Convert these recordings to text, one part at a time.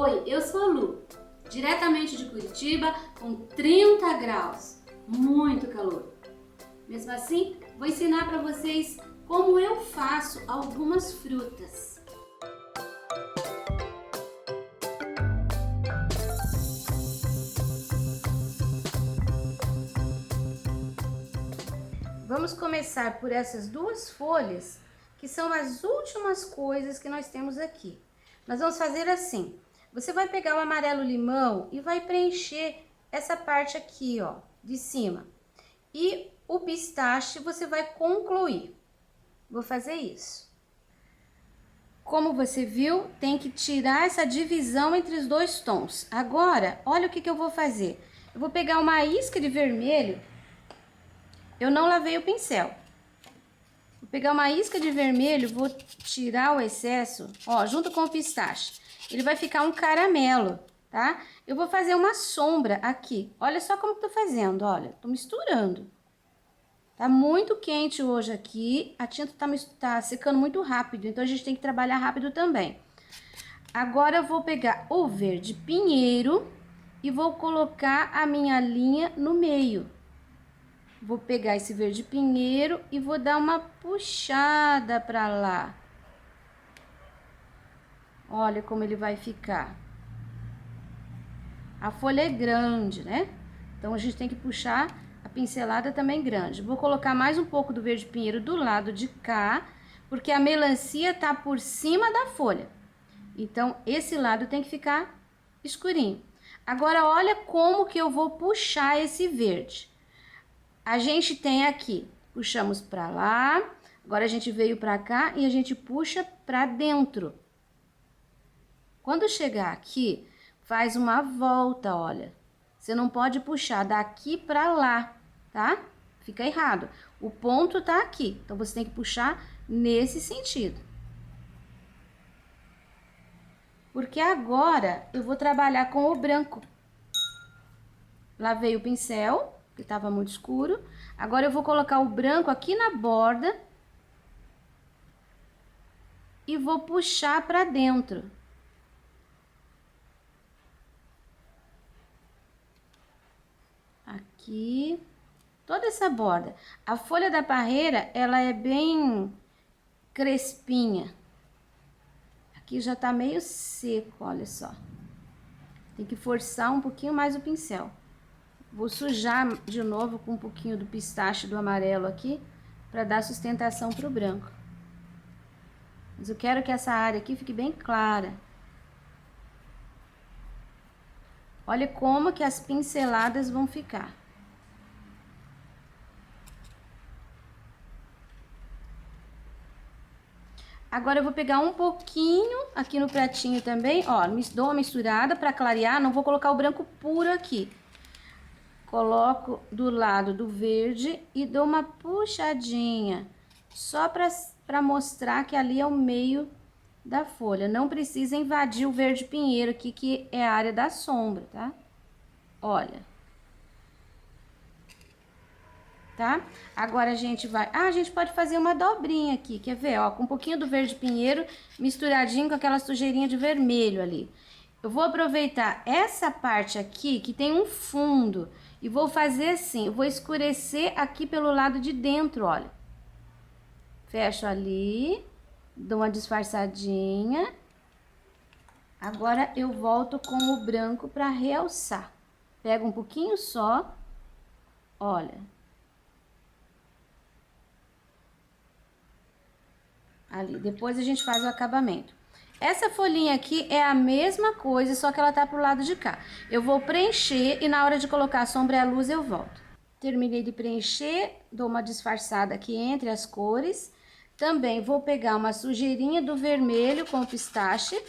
Oi, eu sou a Lu, diretamente de Curitiba, com 30 graus, muito calor. Mesmo assim, vou ensinar para vocês como eu faço algumas frutas. Vamos começar por essas duas folhas, que são as últimas coisas que nós temos aqui. Nós vamos fazer assim. Você vai pegar o amarelo limão e vai preencher essa parte aqui, ó, de cima. E o pistache você vai concluir. Vou fazer isso. Como você viu, tem que tirar essa divisão entre os dois tons. Agora, olha o que eu vou fazer. Eu vou pegar uma isca de vermelho. Eu não lavei o pincel. Vou pegar uma isca de vermelho, vou tirar o excesso, ó, junto com o pistache. Ele vai ficar um caramelo, tá? Eu vou fazer uma sombra aqui. Olha só como eu tô fazendo, olha. Tô misturando. Tá muito quente hoje aqui. A tinta tá secando muito rápido, então a gente tem que trabalhar rápido também. Agora eu vou pegar o verde pinheiro e vou colocar a minha linha no meio. Vou pegar esse verde pinheiro e vou dar uma puxada pra lá. Olha como ele vai ficar. A folha é grande, né? Então, a gente tem que puxar a pincelada também grande. Vou colocar mais um pouco do verde pinheiro do lado de cá, porque a melancia tá por cima da folha. Então, esse lado tem que ficar escurinho. Agora, olha como que eu vou puxar esse verde. A gente tem aqui, puxamos pra lá, agora a gente veio pra cá e a gente puxa pra dentro. Quando chegar aqui, faz uma volta, olha. Você não pode puxar daqui pra lá, tá? Fica errado. O ponto tá aqui, então você tem que puxar nesse sentido. Porque agora eu vou trabalhar com o branco. Lavei o pincel, que tava muito escuro. Agora eu vou colocar o branco aqui na borda e vou puxar pra dentro. Aqui, toda essa borda. A folha da parreira, ela é bem crespinha. Aqui já tá meio seco, olha só. Tem que forçar um pouquinho mais o pincel. Vou sujar de novo com um pouquinho do pistache do amarelo aqui, para dar sustentação pro branco. Mas eu quero que essa área aqui fique bem clara. Olha como que as pinceladas vão ficar. Agora eu vou pegar um pouquinho aqui no pratinho também, ó, dou uma misturada para clarear, não vou colocar o branco puro aqui. Coloco do lado do verde e dou uma puxadinha, só para mostrar que ali é o meio da folha. Não precisa invadir o verde pinheiro aqui, que é a área da sombra, tá? Olha. Tá? Agora a gente vai... Ah, a gente pode fazer uma dobrinha aqui, quer ver? Ó, com um pouquinho do verde pinheiro misturadinho com aquela sujeirinha de vermelho ali. Eu vou aproveitar essa parte aqui, que tem um fundo, e vou fazer assim, eu vou escurecer aqui pelo lado de dentro, olha. Fecho ali, dou uma disfarçadinha. Agora eu volto com o branco para realçar. Pego um pouquinho só, olha. Ali, depois a gente faz o acabamento. Essa folhinha aqui é a mesma coisa, só que ela tá pro lado de cá. Eu vou preencher e na hora de colocar a sombra e a luz eu volto. Terminei de preencher, dou uma disfarçada aqui entre as cores. Também vou pegar uma sujeirinha do vermelho com o pistache.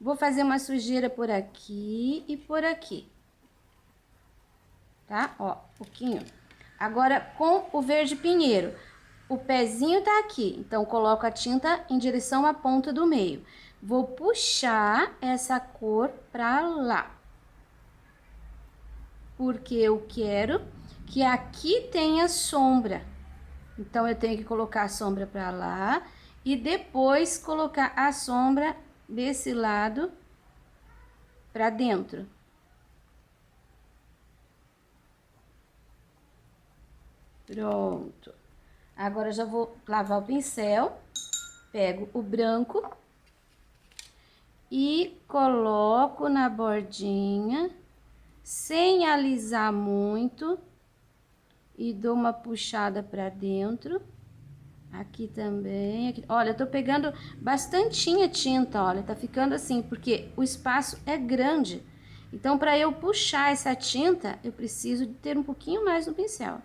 Vou fazer uma sujeira por aqui e por aqui. Tá? Ó, pouquinho. Agora com o verde pinheiro. O pezinho tá aqui, então coloco a tinta em direção à ponta do meio. Vou puxar essa cor pra lá. Porque eu quero que aqui tenha sombra. Então, eu tenho que colocar a sombra pra lá e depois colocar a sombra desse lado pra dentro. Pronto. Agora eu já vou lavar o pincel, pego o branco e coloco na bordinha, sem alisar muito, e dou uma puxada pra dentro. Aqui também, aqui. Olha, eu tô pegando bastantinha tinta, olha, tá ficando assim, porque o espaço é grande. Então, para eu puxar essa tinta, eu preciso de ter um pouquinho mais no pincel.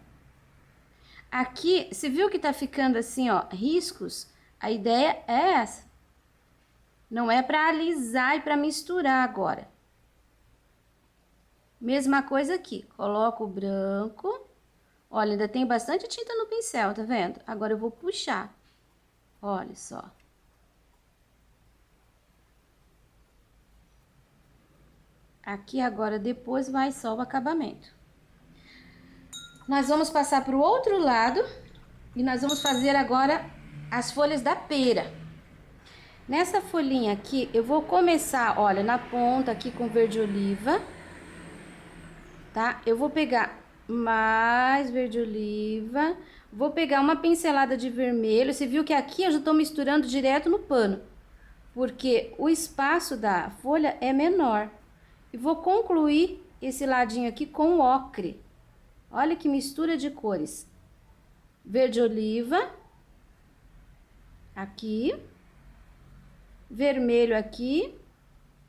Aqui, você viu que tá ficando assim, ó, riscos? A ideia é essa. Não é para alisar e para misturar agora. Mesma coisa aqui, coloco o branco. Olha, ainda tem bastante tinta no pincel, tá vendo? Agora eu vou puxar. Olha só. Aqui agora depois vai só o acabamento. Nós vamos passar para o outro lado e nós vamos fazer agora as folhas da pera. Nessa folhinha aqui, eu vou começar, olha, na ponta aqui com verde oliva, tá? Eu vou pegar mais verde oliva, vou pegar uma pincelada de vermelho. Você viu que aqui eu já tô misturando direto no pano, porque o espaço da folha é menor. E vou concluir esse ladinho aqui com o ocre. Olha que mistura de cores. Verde oliva, aqui, vermelho aqui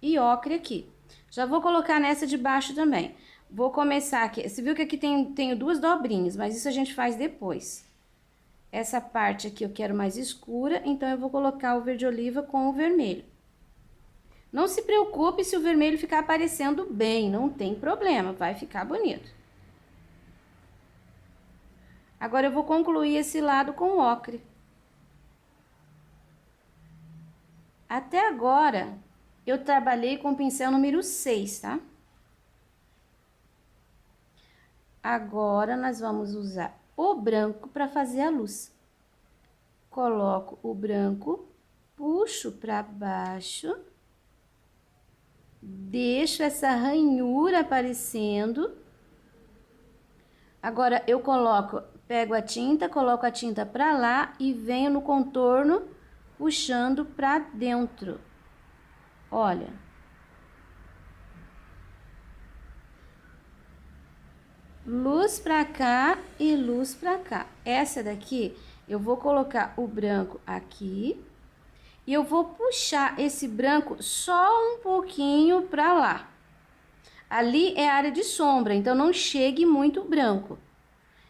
e ocre aqui. Já vou colocar nessa de baixo também. Vou começar aqui, você viu que aqui tenho duas dobrinhas, mas isso a gente faz depois. Essa parte aqui eu quero mais escura, então eu vou colocar o verde oliva com o vermelho. Não se preocupe se o vermelho ficar aparecendo bem, não tem problema, vai ficar bonito. Agora eu vou concluir esse lado com o ocre. Até agora, eu trabalhei com o pincel número 6, tá? Agora, nós vamos usar o branco para fazer a luz. Coloco o branco, puxo para baixo, deixo essa ranhura aparecendo. Agora, eu pego a tinta, coloco a tinta para lá e venho no contorno, puxando para dentro. Olha. Luz para cá e luz para cá. Essa daqui, eu vou colocar o branco aqui e eu vou puxar esse branco só um pouquinho para lá. Ali é a área de sombra, então não chegue muito branco.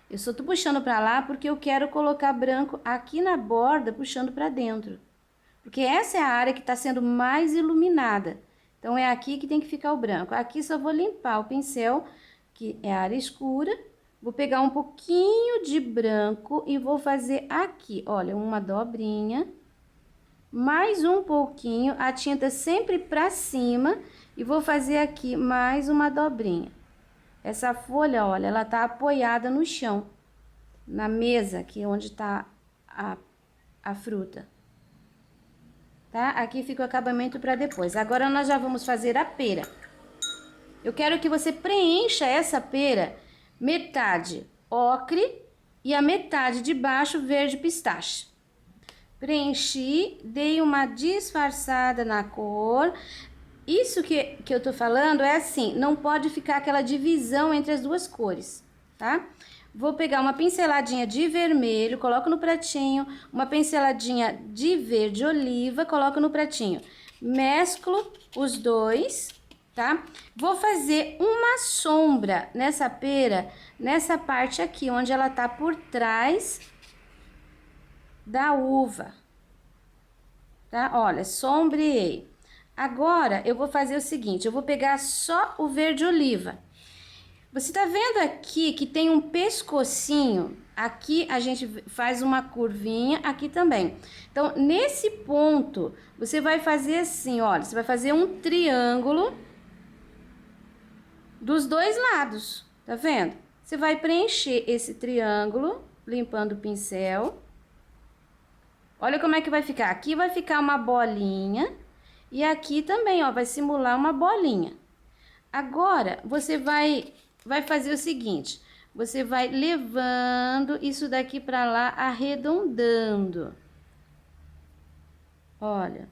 Eu só tô puxando para lá porque eu quero colocar branco aqui na borda, puxando para dentro. Porque essa é a área que está sendo mais iluminada. Então, é aqui que tem que ficar o branco. Aqui só vou limpar o pincel, que é a área escura. Vou pegar um pouquinho de branco e vou fazer aqui, olha, uma dobrinha. Mais um pouquinho, a tinta sempre para cima. E vou fazer aqui mais uma dobrinha. Essa folha, olha, ela tá apoiada no chão, na mesa aqui onde tá a fruta. Tá? Aqui fica o acabamento para depois. Agora, nós já vamos fazer a pera. Eu quero que você preencha essa pera metade ocre e a metade de baixo verde pistache. Preenchi, dei uma disfarçada na cor. Isso que eu tô falando é assim, não pode ficar aquela divisão entre as duas cores, tá? Vou pegar uma pinceladinha de vermelho, coloco no pratinho, uma pinceladinha de verde oliva, coloco no pratinho. Mesclo os dois, tá? Vou fazer uma sombra nessa pera, nessa parte aqui, onde ela tá por trás da uva, tá? Olha, sombreei. Agora, eu vou fazer o seguinte, eu vou pegar só o verde oliva. Você tá vendo aqui que tem um pescocinho? Aqui a gente faz uma curvinha, aqui também. Então, nesse ponto, você vai fazer assim, olha, você vai fazer um triângulo dos dois lados, tá vendo? Você vai preencher esse triângulo, limpando o pincel. Olha como é que vai ficar. Aqui vai ficar uma bolinha. E aqui também, ó, vai simular uma bolinha. Agora, você vai fazer o seguinte, você vai levando isso daqui para lá, arredondando. Olha,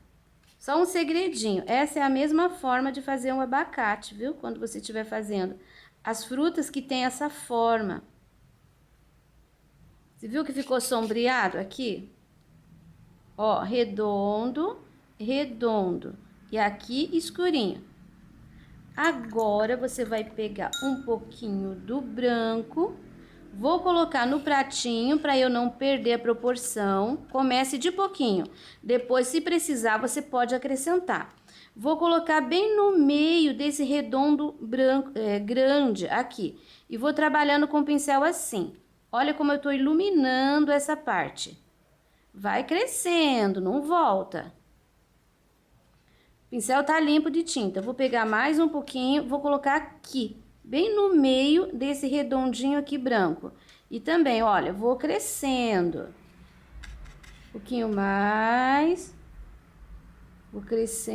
só um segredinho, essa é a mesma forma de fazer um abacate, viu? Quando você estiver fazendo as frutas que tem essa forma. Você viu que ficou sombreado aqui? Ó, redondo, redondo. E aqui escurinho. Agora, você vai pegar um pouquinho do branco. Vou colocar no pratinho para eu não perder a proporção. Comece de pouquinho. Depois, se precisar, você pode acrescentar. Vou colocar bem no meio desse redondo branco, grande aqui. E vou trabalhando com o pincel assim. Olha como eu tô iluminando essa parte. Vai crescendo, não volta. O pincel tá limpo de tinta. Vou pegar mais um pouquinho, vou colocar aqui, bem no meio desse redondinho aqui branco. E também, olha, vou crescendo. Um pouquinho mais. Vou crescendo.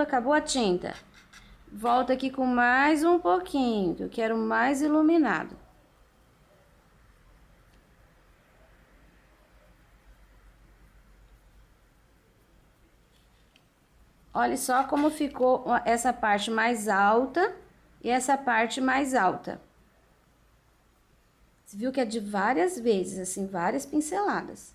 Acabou a tinta. Volto aqui com mais um pouquinho, que eu quero mais iluminado. Olha só como ficou essa parte mais alta e essa parte mais alta. Você viu que é de várias vezes, assim, várias pinceladas.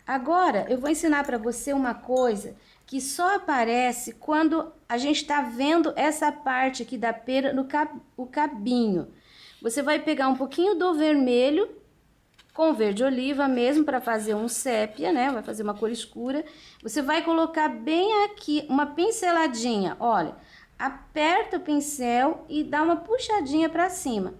Agora, eu vou ensinar para você uma coisa que só aparece quando a gente tá vendo essa parte aqui da pera no cabinho. Você vai pegar um pouquinho do vermelho com verde oliva mesmo para fazer um sépia, né? Vai fazer uma cor escura. Você vai colocar bem aqui uma pinceladinha, olha. Aperta o pincel e dá uma puxadinha para cima.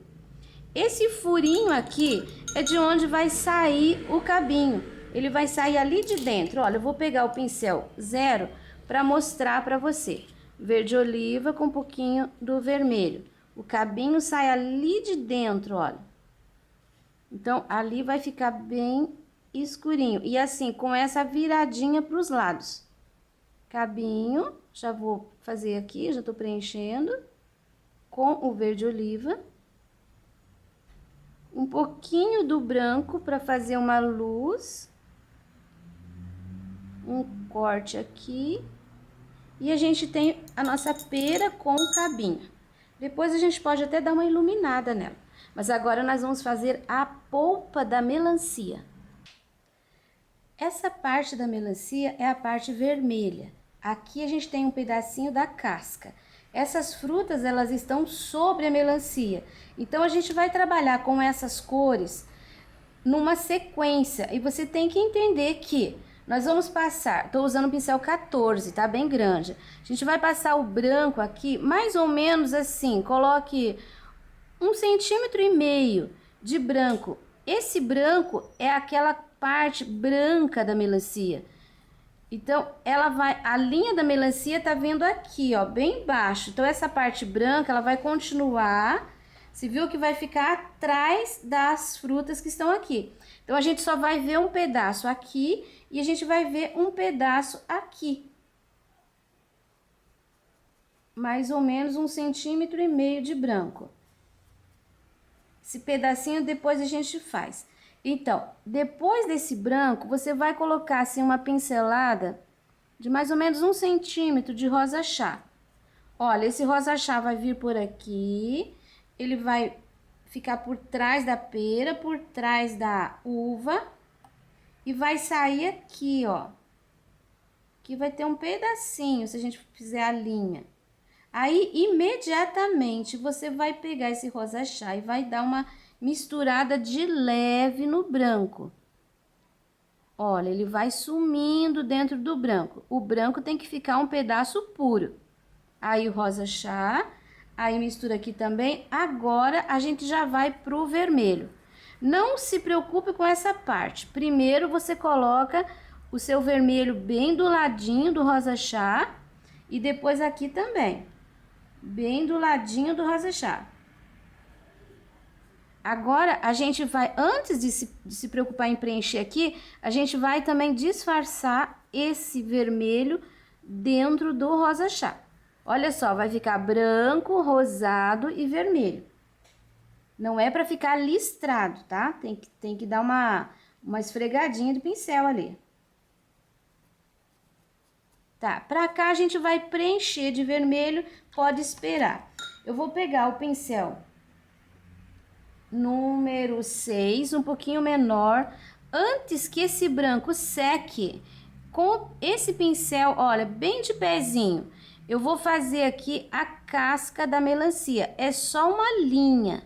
Esse furinho aqui é de onde vai sair o cabinho. Ele vai sair ali de dentro. Olha, eu vou pegar o pincel 0 para mostrar para você. Verde oliva com um pouquinho do vermelho. O cabinho sai ali de dentro, olha. Então, ali vai ficar bem escurinho. E assim, com essa viradinha para os lados. Cabinho, já vou fazer aqui, já tô preenchendo. Com o verde oliva. Um pouquinho do branco para fazer uma luz. Um corte aqui. E a gente tem a nossa pera com o cabinho. Depois a gente pode até dar uma iluminada nela. Mas agora nós vamos fazer a polpa da melancia. Essa parte da melancia é a parte vermelha. Aqui a gente tem um pedacinho da casca. Essas frutas, elas estão sobre a melancia. Então, a gente vai trabalhar com essas cores numa sequência. E você tem que entender que nós vamos passar, tô usando o pincel 14, tá bem grande. A gente vai passar o branco aqui, mais ou menos assim, coloque 1,5 centímetros de branco. Esse branco é aquela parte branca da melancia. Então, ela vai, a linha da melancia tá vindo aqui, ó, bem baixo. Então, essa parte branca, ela vai continuar. Você viu que vai ficar atrás das frutas que estão aqui. Então, a gente só vai ver um pedaço aqui e a gente vai ver um pedaço aqui. Mais ou menos 1,5 centímetros de branco. Esse pedacinho depois a gente faz. Então, depois desse branco, você vai colocar assim uma pincelada de mais ou menos 1 centímetro de rosa chá. Olha, esse rosa chá vai vir por aqui, ele vai ficar por trás da pera, por trás da uva e vai sair aqui, ó. Aqui vai ter um pedacinho, se a gente fizer a linha. Aí, imediatamente, você vai pegar esse rosa chá e vai dar uma misturada de leve no branco. Olha, ele vai sumindo dentro do branco. O branco tem que ficar um pedaço puro. Aí, o rosa chá, aí mistura aqui também. Agora, a gente já vai pro vermelho. Não se preocupe com essa parte. Primeiro, você coloca o seu vermelho bem do ladinho do rosa chá e depois aqui também. Bem do ladinho do rosa chá. Agora, a gente vai, antes de se preocupar em preencher aqui, a gente vai também disfarçar esse vermelho dentro do rosa chá. Olha só, vai ficar branco, rosado e vermelho. Não é para ficar listrado, tá? Tem que dar uma esfregadinha de pincel ali. Tá, pra cá a gente vai preencher de vermelho, pode esperar. Eu vou pegar o pincel número 6, um pouquinho menor, antes que esse branco seque, com esse pincel, olha, bem de pezinho, eu vou fazer aqui a casca da melancia. É só uma linha.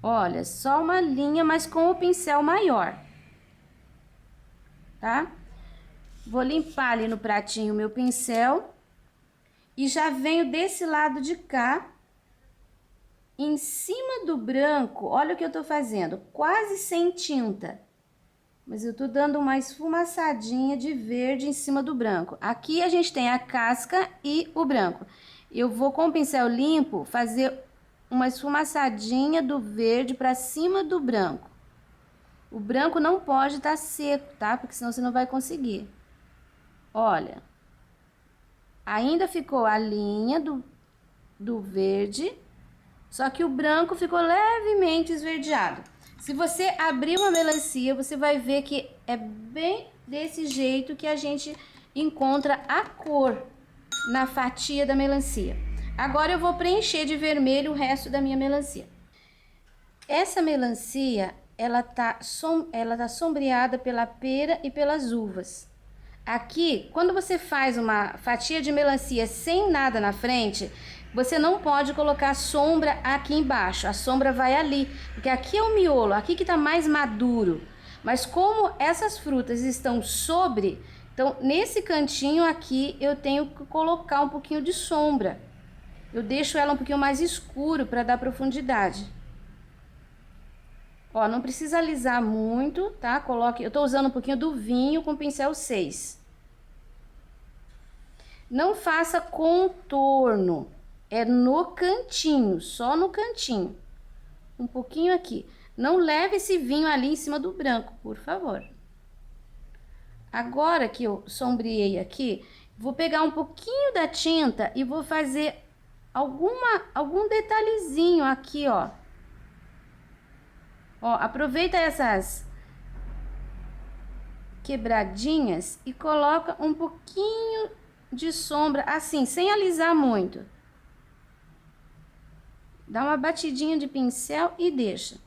Olha, só uma linha, mas com o pincel maior. Tá? Vou limpar ali no pratinho o meu pincel. E já venho desse lado de cá. Em cima do branco, olha o que eu tô fazendo. Quase sem tinta. Mas eu tô dando uma esfumaçadinha de verde em cima do branco. Aqui a gente tem a casca e o branco. Eu vou com o pincel limpo fazer uma esfumaçadinha do verde para cima do branco. O branco não pode estar seco, tá? Porque senão você não vai conseguir. Olha. Ainda ficou a linha do verde, só que o branco ficou levemente esverdeado. Se você abrir uma melancia, você vai ver que é bem desse jeito que a gente encontra a cor na fatia da melancia. Agora eu vou preencher de vermelho o resto da minha melancia. Essa melancia, ela tá sombreada pela pera e pelas uvas. Aqui, quando você faz uma fatia de melancia sem nada na frente, você não pode colocar sombra aqui embaixo. A sombra vai ali, porque aqui é o miolo, aqui que tá mais maduro. Mas como essas frutas estão sobre, então nesse cantinho aqui eu tenho que colocar um pouquinho de sombra. Eu deixo ela um pouquinho mais escuro para dar profundidade. Ó, não precisa alisar muito, tá? Coloque, eu tô usando um pouquinho do vinho com pincel 6. Não faça contorno, é no cantinho, só no cantinho. Um pouquinho aqui. Não leve esse vinho ali em cima do branco, por favor. Agora que eu sombreei aqui, vou pegar um pouquinho da tinta e vou fazer algum detalhezinho aqui, ó. Ó, aproveita essas quebradinhas e coloca um pouquinho de sombra, assim, sem alisar muito. Dá uma batidinha de pincel e deixa.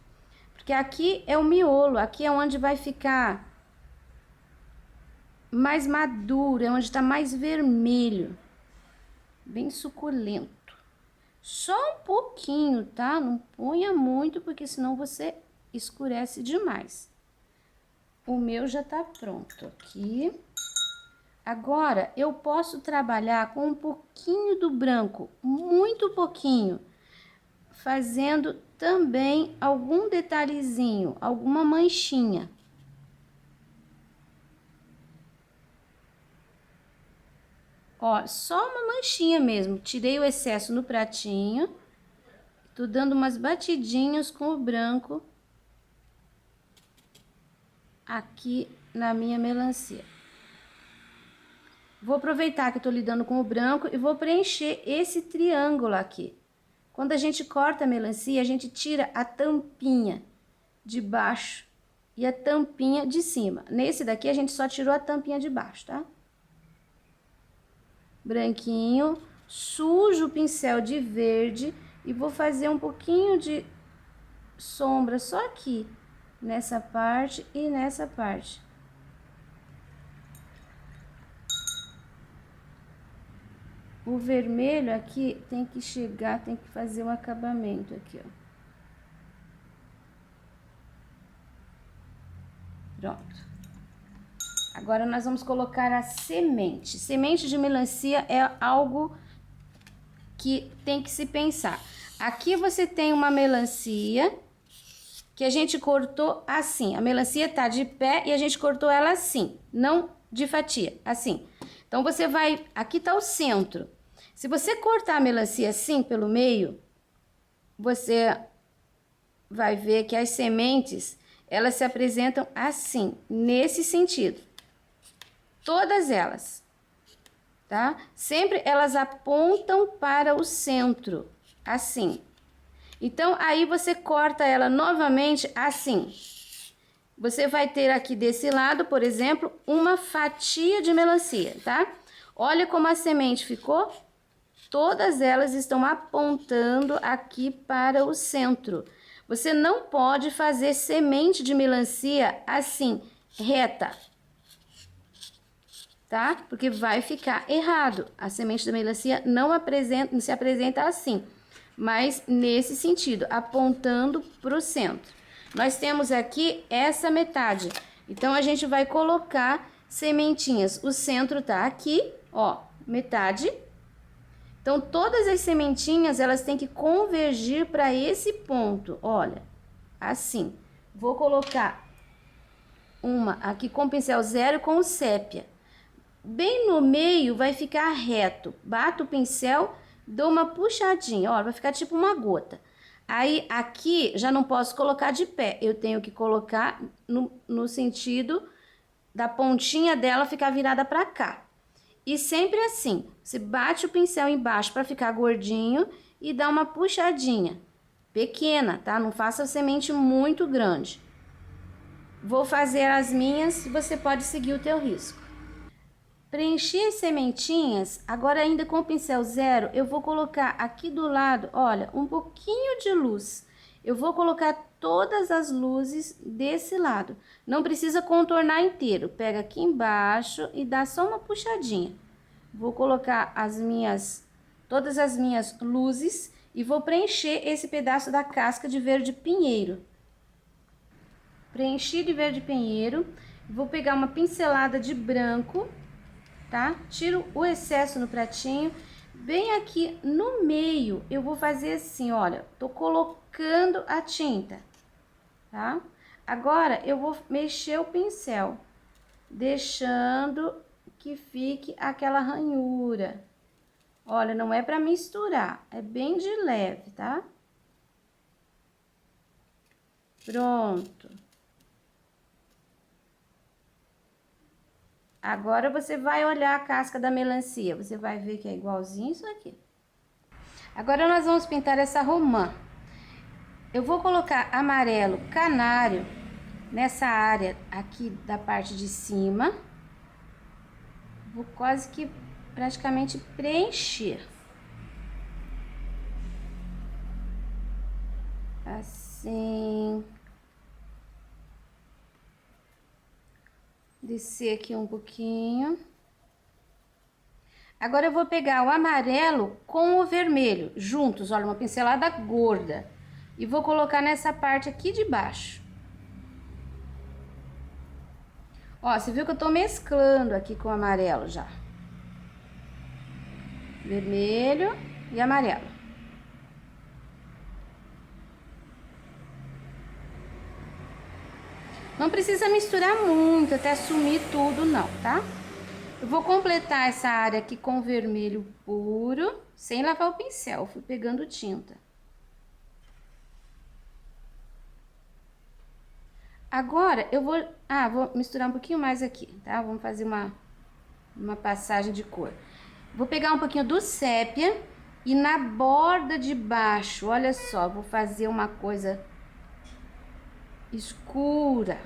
Porque aqui é o miolo, aqui é onde vai ficar mais maduro, é onde tá mais vermelho. Bem suculento. Só um pouquinho, tá? Não ponha muito, porque senão você escurece demais. O meu já tá pronto aqui. Agora, eu posso trabalhar com um pouquinho do branco, muito pouquinho, fazendo também algum detalhezinho, alguma manchinha. Ó, só uma manchinha mesmo. Tirei o excesso no pratinho. Tô dando umas batidinhas com o branco aqui na minha melancia. Vou aproveitar que eu tô lidando com o branco e vou preencher esse triângulo aqui. Quando a gente corta a melancia, a gente tira a tampinha de baixo e a tampinha de cima. Nesse daqui, a gente só tirou a tampinha de baixo, tá? Branquinho, sujo o pincel de verde e vou fazer um pouquinho de sombra só aqui, nessa parte e nessa parte. O vermelho aqui tem que chegar, tem que fazer um acabamento aqui, ó. Pronto. Agora nós vamos colocar a semente. Semente de melancia é algo que tem que se pensar. Aqui você tem uma melancia que a gente cortou assim. A melancia tá de pé e a gente cortou ela assim, não de fatia, assim. Então você vai, aqui tá o centro. Se você cortar a melancia assim pelo meio, você vai ver que as sementes, elas se apresentam assim, nesse sentido. Todas elas. tá? Sempre elas apontam para o centro, assim. Então, aí você corta ela novamente assim. Você vai ter aqui desse lado, por exemplo, uma fatia de melancia, tá? Olha como a semente ficou. Todas elas estão apontando aqui para o centro. Você não pode fazer semente de melancia assim, reta, tá? Porque vai ficar errado. A semente da melancia não se apresenta assim, mas nesse sentido, apontando para o centro. Nós temos aqui essa metade, então a gente vai colocar sementinhas. O centro tá aqui, ó, metade. Então, todas as sementinhas, elas têm que convergir para esse ponto, olha, assim. Vou colocar uma aqui com pincel zero com o sépia. Bem no meio vai ficar reto. Bato o pincel, dou uma puxadinha, ó, vai ficar tipo uma gota. Aí, aqui, já não posso colocar de pé, eu tenho que colocar no sentido da pontinha dela ficar virada para cá. E sempre assim, você bate o pincel embaixo para ficar gordinho e dá uma puxadinha pequena, tá? Não faça semente muito grande. Vou fazer as minhas e você pode seguir o teu risco. Preenchi as sementinhas, agora ainda com o pincel zero, eu vou colocar aqui do lado, olha, um pouquinho de luz. Eu vou colocar todas as luzes desse lado. Não precisa contornar inteiro. Pega aqui embaixo e dá só uma puxadinha. Vou colocar todas as minhas luzes e vou preencher esse pedaço da casca de verde pinheiro. Preenchi de verde pinheiro. Vou pegar uma pincelada de branco, tá? Tiro o excesso no pratinho. Bem aqui no meio, eu vou fazer assim, olha, tô colocando a tinta, tá? Agora, eu vou mexer o pincel, deixando que fique aquela ranhura. Olha, não é pra misturar, é bem de leve, tá? Pronto. Agora você vai olhar a casca da melancia, você vai ver que é igualzinho isso aqui. Agora nós vamos pintar essa romã. Eu vou colocar amarelo canário nessa área aqui da parte de cima. Vou quase que praticamente preencher. Assim. Descer aqui um pouquinho. Agora eu vou pegar o amarelo com o vermelho juntos, olha, uma pincelada gorda. E vou colocar nessa parte aqui de baixo. Ó, você viu que eu tô mesclando aqui com o amarelo já. Vermelho e amarelo. Não precisa misturar muito até sumir tudo não, tá? Eu vou completar essa área aqui com vermelho puro, sem lavar o pincel, fui pegando tinta. Agora, eu vou misturar um pouquinho mais aqui, tá? Vamos fazer uma passagem de cor. Vou pegar um pouquinho do sépia e na borda de baixo, olha só, vou fazer uma coisa escura.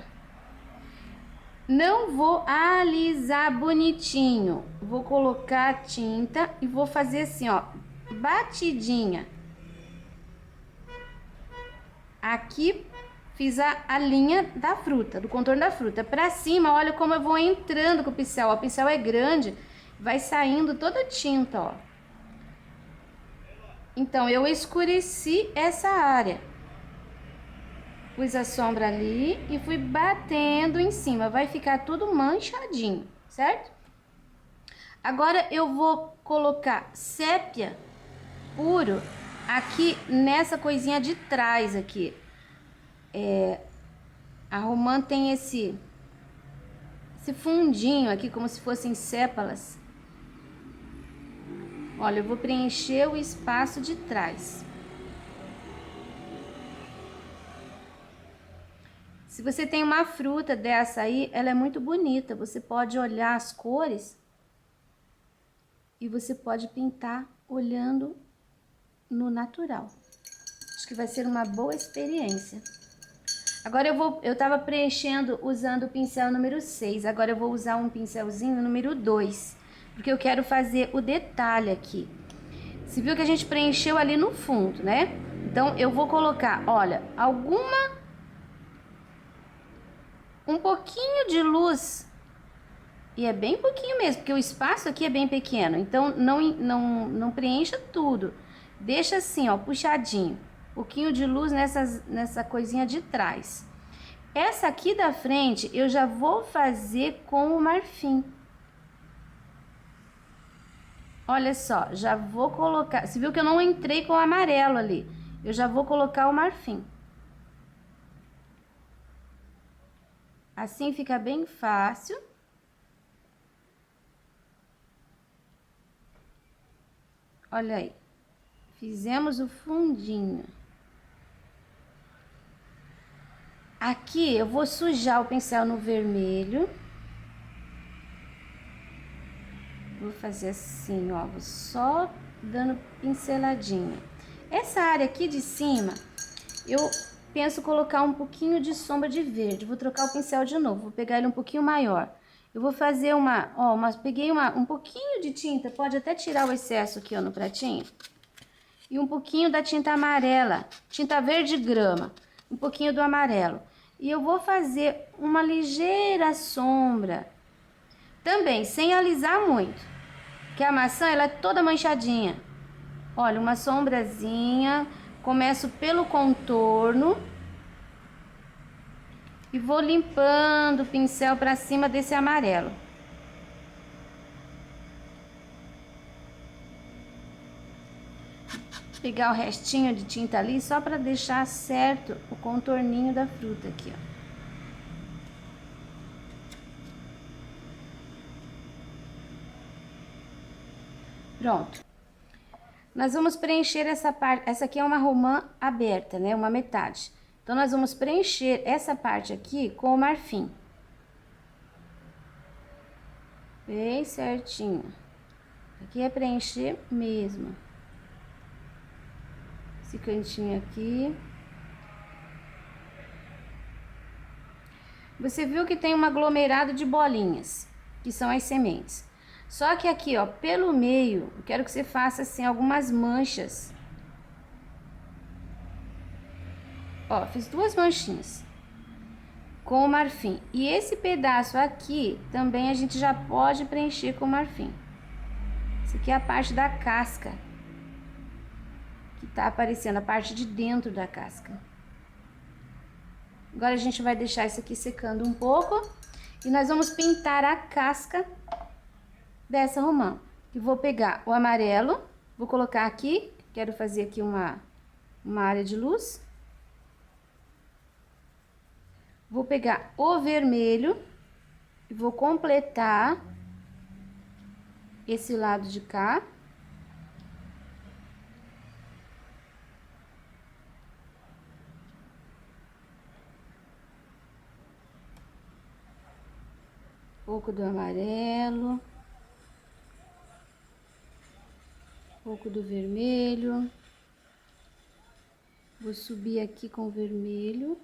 Não vou alisar bonitinho, vou colocar a tinta e vou fazer assim, ó, batidinha. Aqui fiz a linha da fruta, do contorno da fruta. Pra cima, olha como eu vou entrando com o pincel. Ó, o pincel é grande, vai saindo toda a tinta, ó. Então, eu escureci essa área. Pus a sombra ali e fui batendo em cima. Vai ficar tudo manchadinho, certo? Agora, eu vou colocar sépia puro aqui nessa coisinha de trás aqui. A romã tem esse fundinho aqui, como se fossem sépalas. Olha, eu vou preencher o espaço de trás. Se você tem uma fruta dessa aí, ela é muito bonita. Você pode olhar as cores e você pode pintar olhando no natural. Acho que vai ser uma boa experiência. Agora eu tava preenchendo usando o pincel número 6, agora eu vou usar um pincelzinho número 2, porque eu quero fazer o detalhe aqui. Você viu que a gente preencheu ali no fundo, né? Então eu vou colocar, olha, um pouquinho de luz, e é bem pouquinho mesmo, porque o espaço aqui é bem pequeno, então não preencha tudo. Deixa assim, ó, puxadinho. Um pouquinho de luz nessa coisinha de trás. Essa aqui da frente eu já vou fazer com o marfim. Olha só, já vou colocar... Você viu que eu não entrei com o amarelo ali. Eu já vou colocar o marfim. Assim fica bem fácil. Olha aí. Fizemos o fundinho. Aqui eu vou sujar o pincel no vermelho. Vou fazer assim, ó, vou só dando pinceladinha. Essa área aqui de cima, eu penso colocar um pouquinho de sombra de verde. Vou trocar o pincel de novo, vou pegar ele um pouquinho maior. Eu vou fazer peguei um pouquinho de tinta, pode até tirar o excesso aqui, ó, no pratinho. E um pouquinho da tinta amarela, tinta verde grama, um pouquinho do amarelo. E eu vou fazer uma ligeira sombra, também sem alisar muito, que a maçã ela é toda manchadinha. Olha, uma sombrazinha, começo pelo contorno e vou limpando o pincel para cima desse amarelo. Pegar o restinho de tinta ali só para deixar certo o contorninho da fruta aqui, ó. Pronto. Nós vamos preencher essa parte, essa aqui é uma romã aberta, né, uma metade. Então, nós vamos preencher essa parte aqui com o marfim. Bem certinho. Aqui é preencher mesmo. Esse cantinho aqui. Você viu que tem um aglomerado de bolinhas, que são as sementes. Só que aqui, ó, pelo meio, eu quero que você faça assim algumas manchas. Ó, fiz duas manchinhas com o marfim. E esse pedaço aqui também a gente já pode preencher com o marfim. Isso aqui é a parte da casca, que tá aparecendo, a parte de dentro da casca. Agora a gente vai deixar isso aqui secando um pouco e nós vamos pintar a casca dessa romã. E vou pegar o amarelo, vou colocar aqui, quero fazer aqui uma área de luz. Vou pegar o vermelho e vou completar esse lado de cá. Um pouco do amarelo. Um pouco do vermelho. Vou subir aqui com o vermelho.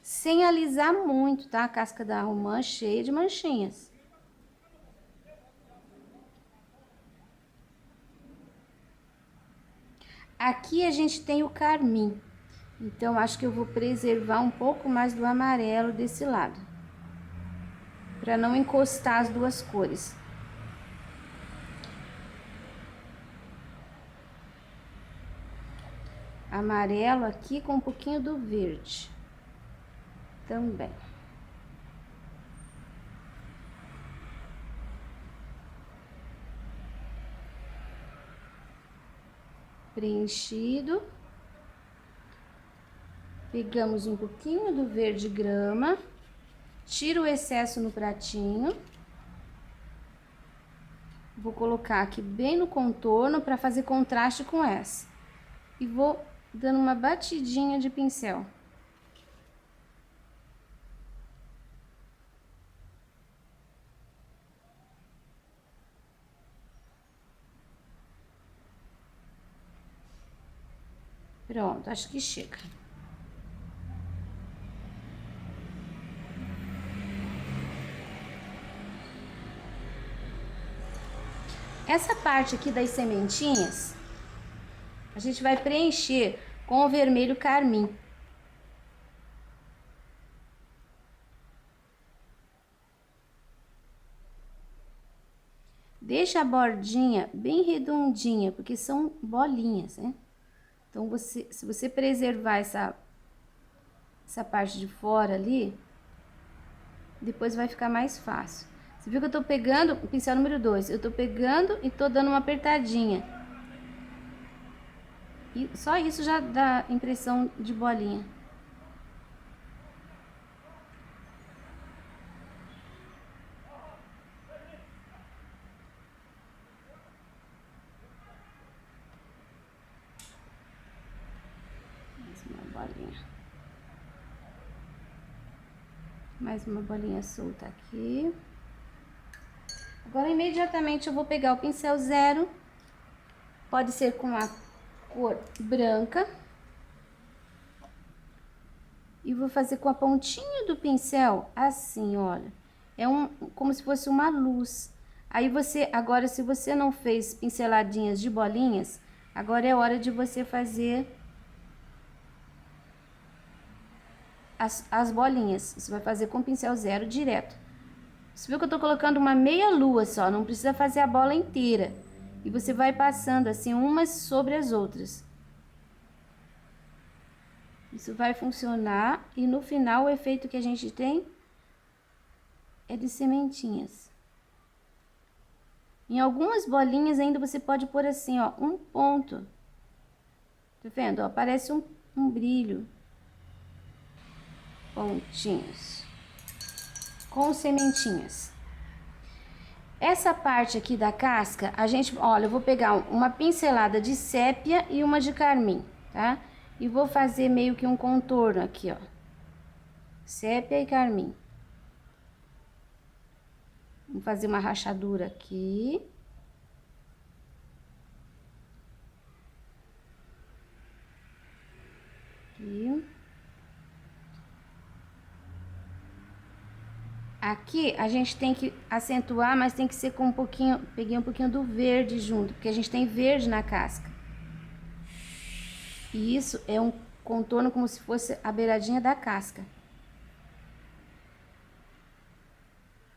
Sem alisar muito, tá? A casca da romã cheia de manchinhas. Aqui a gente tem o carmim. Então, acho que eu vou preservar um pouco mais do amarelo desse lado. Para não encostar as duas cores. Amarelo aqui com um pouquinho do verde. Também. Preenchido. Pegamos um pouquinho do verde grama. Tiro o excesso no pratinho. Vou colocar aqui bem no contorno para fazer contraste com essa. E vou dando uma batidinha de pincel. Pronto, acho que chega. Essa parte aqui das sementinhas, a gente vai preencher com o vermelho carmim. Deixa a bordinha bem redondinha, porque são bolinhas, né? Então, se você preservar essa parte de fora ali, depois vai ficar mais fácil. Você viu que eu tô pegando o pincel número 2, eu tô pegando e tô dando uma apertadinha. E só isso já dá impressão de bolinha. Mais uma bolinha solta aqui. Agora, imediatamente, eu vou pegar o pincel 0. Pode ser com a cor branca. E vou fazer com a pontinha do pincel, assim, olha. É como se fosse uma luz. Aí agora, se você não fez pinceladinhas de bolinhas, agora é hora de você fazer as bolinhas. Você vai fazer com o pincel 0 direto. Você viu que eu tô colocando uma meia lua só, não precisa fazer a bola inteira. E você vai passando assim umas sobre as outras. Isso vai funcionar e no final o efeito que a gente tem é de sementinhas. Em algumas bolinhas ainda você pode pôr assim, ó, um ponto. Tá vendo? Ó, parece um brilho. Pontinhos. Com sementinhas. Essa parte aqui da casca, olha, eu vou pegar uma pincelada de sépia e uma de carmim, tá? E vou fazer meio que um contorno aqui, ó. Sépia e carmim. Vou fazer uma rachadura aqui. Aqui. Aqui a gente tem que acentuar, mas tem que ser com um pouquinho... Peguei um pouquinho do verde junto, porque a gente tem verde na casca. E isso é um contorno como se fosse a beiradinha da casca.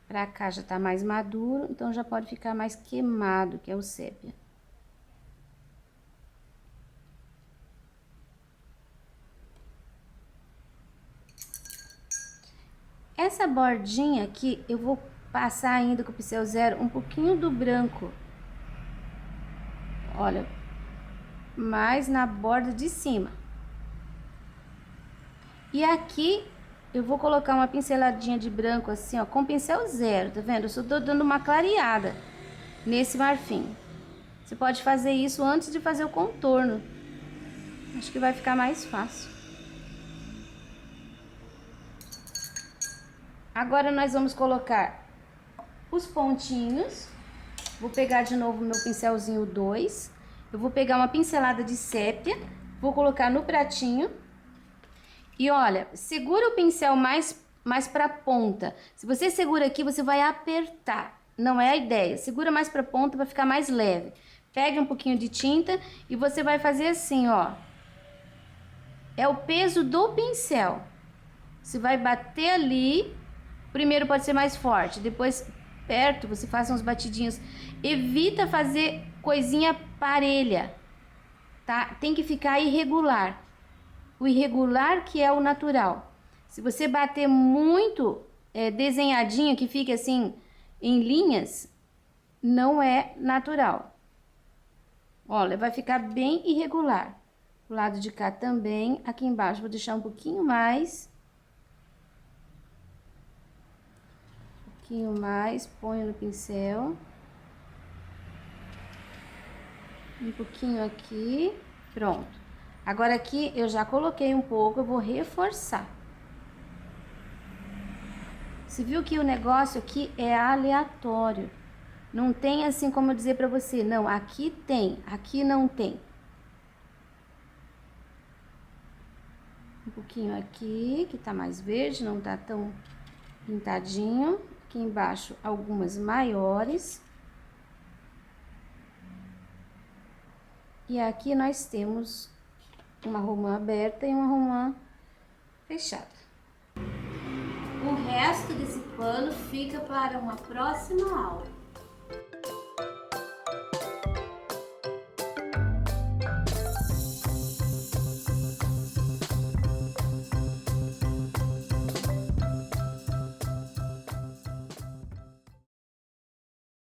Pra cá já tá mais maduro, então já pode ficar mais queimado, que é o sépia. Essa bordinha aqui, eu vou passar ainda com o pincel 0 um pouquinho do branco. Olha, mais na borda de cima. E aqui eu vou colocar uma pinceladinha de branco assim, ó, com pincel 0, tá vendo? Eu só tô dando uma clareada nesse marfim. Você pode fazer isso antes de fazer o contorno. Acho que vai ficar mais fácil. Agora nós vamos colocar os pontinhos. Vou pegar de novo meu pincelzinho 2. Eu vou pegar uma pincelada de sépia, vou colocar no pratinho. E olha, segura o pincel mais pra ponta. Se você segura aqui, você vai apertar. Não é a ideia. Segura mais pra ponta para ficar mais leve. Pegue um pouquinho de tinta e você vai fazer assim, ó. É o peso do pincel. Você vai bater ali. Primeiro pode ser mais forte, depois perto você faz uns batidinhos. Evita fazer coisinha parelha, tá? Tem que ficar irregular. O irregular que é o natural. Se você bater muito desenhadinho, que fica assim em linhas, não é natural. Olha, vai ficar bem irregular. O lado de cá também. Aqui embaixo vou deixar um pouquinho mais. Um pouquinho mais, ponho no pincel. Um pouquinho aqui. Pronto. Agora aqui eu já coloquei um pouco, eu vou reforçar. Você viu que o negócio aqui é aleatório. Não tem assim como eu dizer pra você, não, aqui tem, aqui não tem. pouquinho aqui, que tá mais verde, não tá tão pintadinho. Aqui embaixo, algumas maiores. E aqui nós temos uma romã aberta e uma romã fechada. O resto desse pano fica para uma próxima aula.